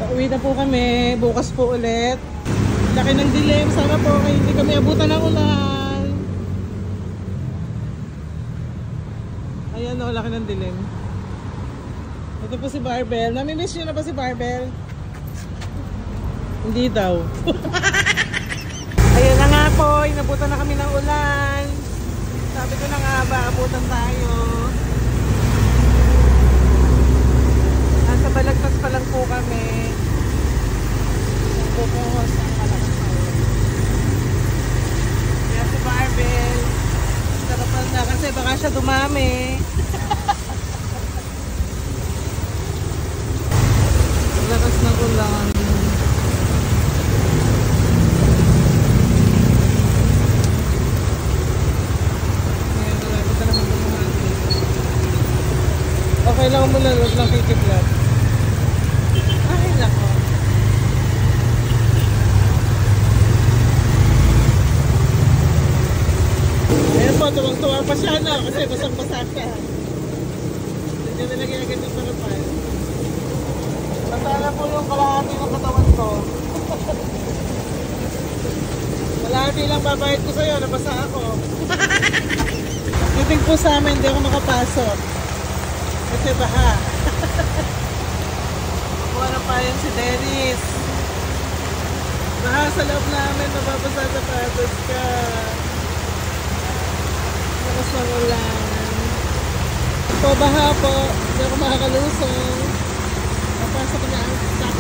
Pauwi na po kami. Bukas po ulit. Laki ng dilim. Sana po hindi kami abutan ng ulan. Ayan o, laki ng dilim. Ito po si Barbell. Namimiss nyo na ba si Barbell? Hindi daw. Ayan na nga po. Inabutan na kami ng ulan. Sabi ko na nga ba, abutan tayo. Nasa Balagtas pa lang po kami. Bukuhos ang malakas na ulan. Kaya si Barbell, sarap na kasi baka siya dumami. Lakas ng ulan. Okay lang mo lang, huwag lang kikiplat. Ay, nako. Ayan po, tuwang-tuwa pa siya na kasi basang-basa siya. Nandiyan nilagyan agad yung parapal. Masala po yung kalahati ng katawan ko. Kalahati lang babayad ko sa'yo, nabasa ako. Tubig po sa amin, hindi ako makapasok. Kasi baha. Kuha na pa yun si Dennis. Baha sa loob namin, mababasa sa patos ka. Lakas ng ulan. Po, baha po. Hindi ako makakalusong. Napasok na ang stock